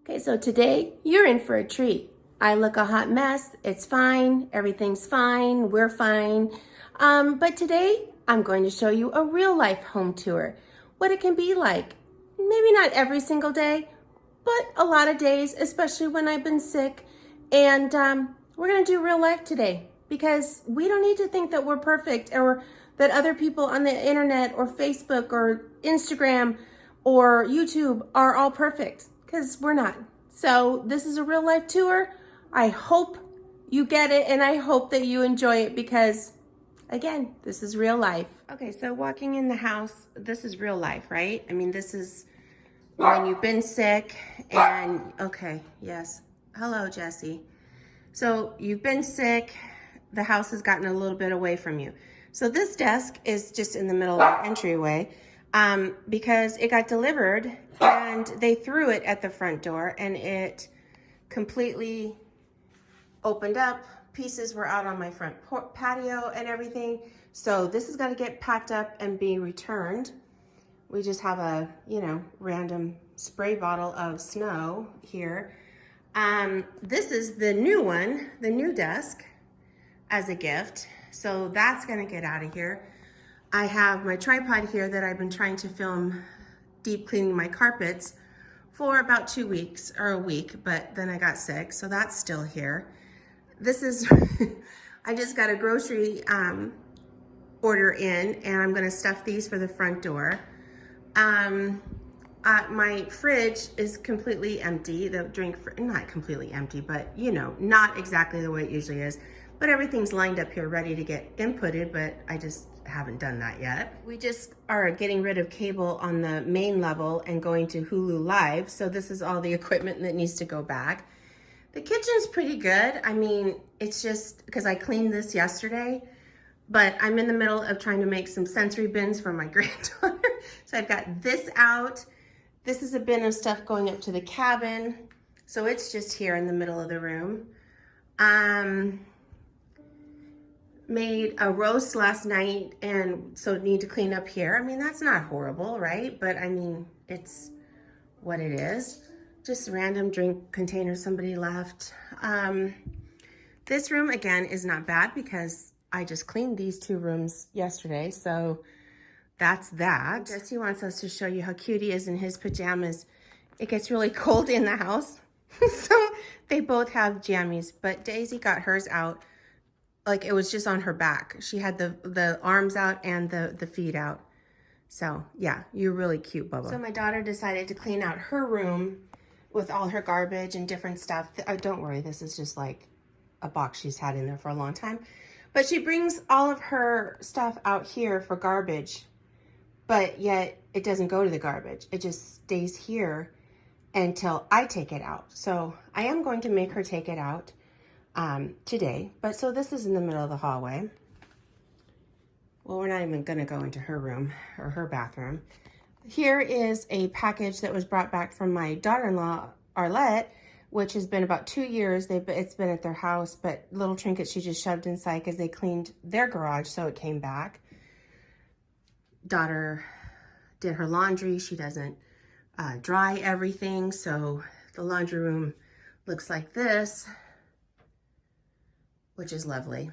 Okay, so today you're in for a treat. I look a hot mess. It's fine. Everything's fine. We're fine. But today I'm going to show you a real life home tour, what it can be like. Maybe not every single day, but a lot of days, especially when I've been sick. And we're going to do real life today because we don't need to think that we're perfect or that other people on the internet or Facebook or Instagram or YouTube are all perfect, because we're not. So this is a real life tour. I hope you get it and I hope that you enjoy it because, again, this is real life. Okay, so walking in the house, this is real life, right? I mean, this is when you've been sick and, okay, yes. Hello, Jesse. So you've been sick, the house has gotten a little bit away from you. So this desk is just in the middle of the entryway because it got delivered and they threw it at the front door and it completely opened up. Pieces were out on my front patio and everything. So this is gonna get packed up and be returned. We just have a, random spray bottle of snow here. This is the new one, the new desk as a gift. So that's gonna get out of here. I have my tripod here that I've been trying to film deep cleaning my carpets for about 2 weeks or a week, but then I got sick, so that's still here. This is, I just got a grocery order in and I'm gonna stuff these for the front door. My fridge is completely empty. The not completely empty, but not exactly the way it usually is. But everything's lined up here ready to get inputted, but I just haven't done that yet. We just are getting rid of cable on the main level and going to Hulu Live. So this is all the equipment that needs to go back. The kitchen's pretty good. I mean, it's just because I cleaned this yesterday, but I'm in the middle of trying to make some sensory bins for my granddaughter. So I've got this out. This is a bin of stuff going up to the cabin. So it's just here in the middle of the room. Made a roast last night and so need to clean up here. I mean, that's not horrible, right? But I mean, it's what it is. Just random drink container somebody left. This room again is not bad because I just cleaned these 2 rooms yesterday. So that's that. Jesse wants us to show you how cute he is in his pajamas. It gets really cold in the house. So they both have jammies, but Daisy got hers out like it was just on her back. She had the arms out and the feet out. So yeah, you're really cute, Bubba. So my daughter decided to clean out her room with all her garbage and different stuff. Oh, don't worry, this is just like a box she's had in there for a long time. But she brings all of her stuff out here for garbage, but yet it doesn't go to the garbage. It just stays here until I take it out. So I am going to make her take it out today. But so this is in the middle of the hallway. Well, we're not even gonna go into her room or her bathroom. Here is a package that was brought back from my daughter-in-law, Arlette, which has been about 2 years. It's been at their house, but little trinkets she just shoved inside because they cleaned their garage, so it came back. Daughter did her laundry. She doesn't dry everything, so the laundry room looks like this, which is lovely.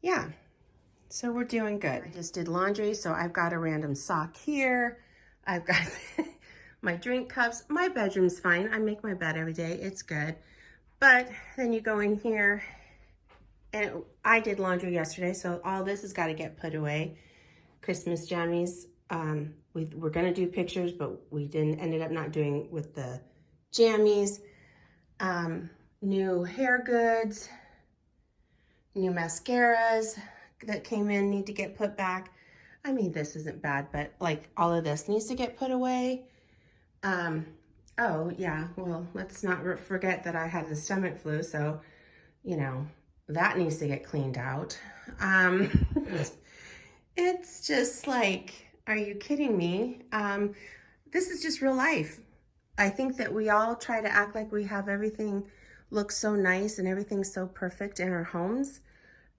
Yeah, so we're doing good. I just did laundry, so I've got a random sock here. I've got my drink cups. My bedroom's fine. I make my bed every day. It's good. But then you go in here, and I did laundry yesterday, so all this has got to get put away. Christmas jammies. We're gonna do pictures, but we ended up not doing with the jammies. New hair goods, new mascaras that came in need to get put back. I mean, this isn't bad, but like all of this needs to get put away. Oh yeah, well, let's not forget that I had the stomach flu, so that needs to get cleaned out. It's just like, are you kidding me? This is just real life. I think that we all try to act like we have everything look so nice and everything's so perfect in our homes.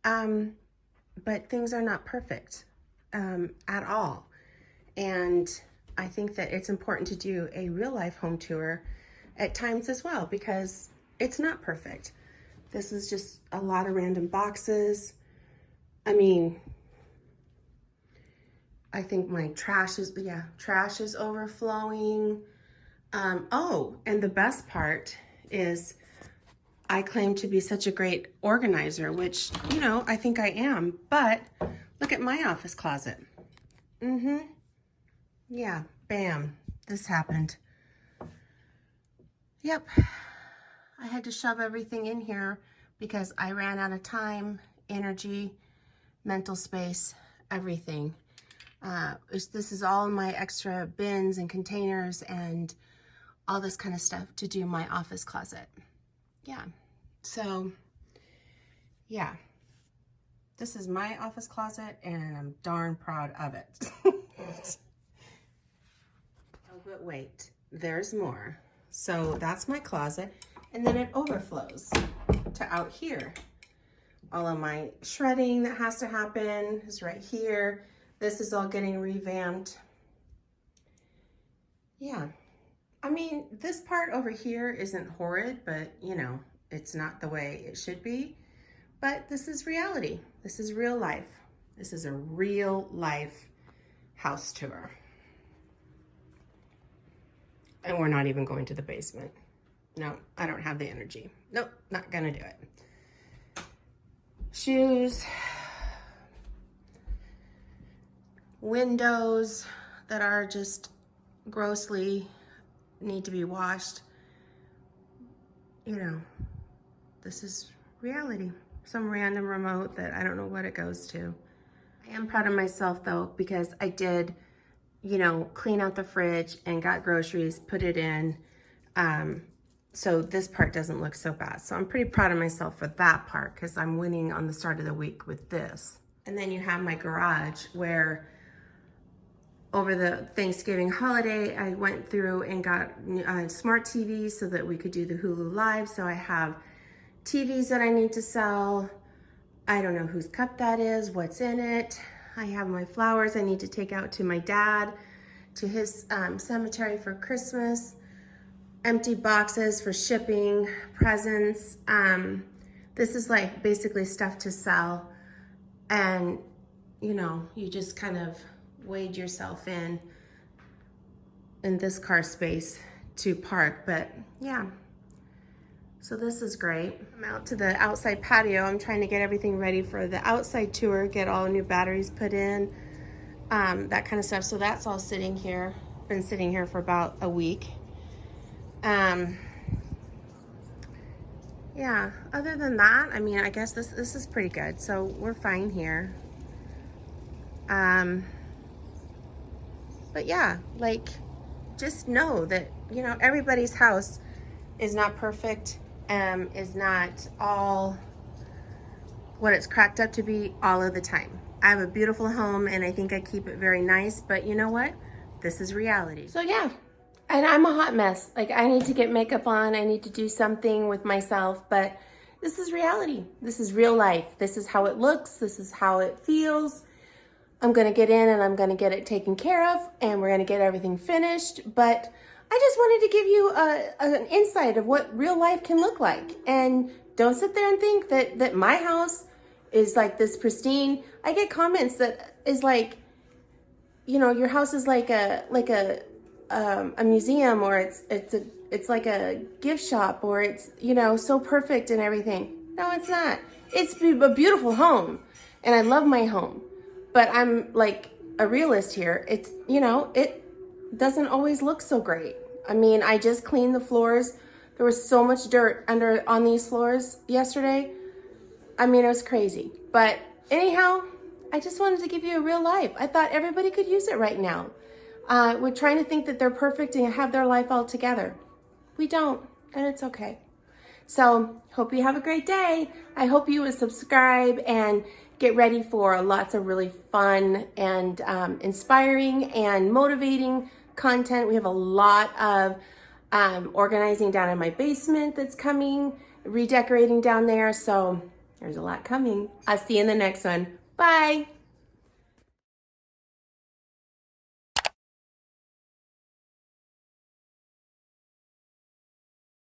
But things are not perfect at all. And I think that it's important to do a real life home tour at times as well, because it's not perfect. This is just a lot of random boxes. I mean, I think my trash is overflowing. Oh, and the best part is I claim to be such a great organizer, which, you know, I think I am, but look at my office closet. Yeah, bam, this happened. Yep, I had to shove everything in here because I ran out of time, energy, mental space, everything. This is all my extra bins and containers and all this kind of stuff to do my office closet. Yeah, so yeah, this is my office closet and I'm darn proud of it. Oh, but wait, there's more. So that's my closet, and then it overflows to out here. All of my shredding that has to happen is right here. This is all getting revamped. Yeah, I mean, this part over here isn't horrid, but you know, it's not the way it should be. But this is reality. This is real life. This is a real life house tour. And we're not even going to the basement. No, I don't have the energy. Nope, not gonna do it. Shoes, windows that are just grossly need to be washed. You know, this is reality. Some random remote that I don't know what it goes to. I am proud of myself though, because I did, you know, clean out the fridge and got groceries, put it in. So this part doesn't look so bad. So I'm pretty proud of myself for that part, because I'm winning on the start of the week with this. And then you have my garage where over the Thanksgiving holiday, I went through and got smart TVs so that we could do the Hulu Live. So I have TVs that I need to sell. I don't know whose cup that is, what's in it. I have my flowers I need to take out to my dad, to his cemetery for Christmas. Empty boxes for shipping, presents. This is like basically stuff to sell. And, you know, you just kind of wade yourself in this car space to park. But yeah, so this is great. I'm out to the outside patio. I'm trying to get everything ready for the outside tour, get all new batteries put in, that kind of stuff. So that's all sitting here. Been sitting here for about a week. Yeah, other than that, I mean, I guess this is pretty good. So we're fine here. But yeah, like, just know that, you know, everybody's house is not perfect, is not all what it's cracked up to be all of the time. I have a beautiful home and I think I keep it very nice, but you know what? This is reality. So yeah. And I'm a hot mess. Like, I need to get makeup on. I need to do something with myself, but this is reality. This is real life. This is how it looks. This is how it feels. I'm gonna get in and I'm gonna get it taken care of, and we're gonna get everything finished. But I just wanted to give you an insight of what real life can look like. And don't sit there and think that my house is like this pristine. I get comments that is like, you know, your house is like a museum, or it's like a gift shop, or it's, you know, so perfect and everything. No, it's not. It's a beautiful home and I love my home, but I'm like a realist here. It's, you know, it doesn't always look so great. I mean, I just cleaned the floors. There was so much dirt on these floors yesterday. I mean, it was crazy. But anyhow, I just wanted to give you a real life. I thought everybody could use it right now. We're trying to think that they're perfect and have their life all together. We don't, and it's okay. So, hope you have a great day. I hope you will subscribe and get ready for lots of really fun and inspiring and motivating content. We have a lot of organizing down in my basement that's coming, redecorating down there. So, there's a lot coming. I'll see you in the next one. Bye.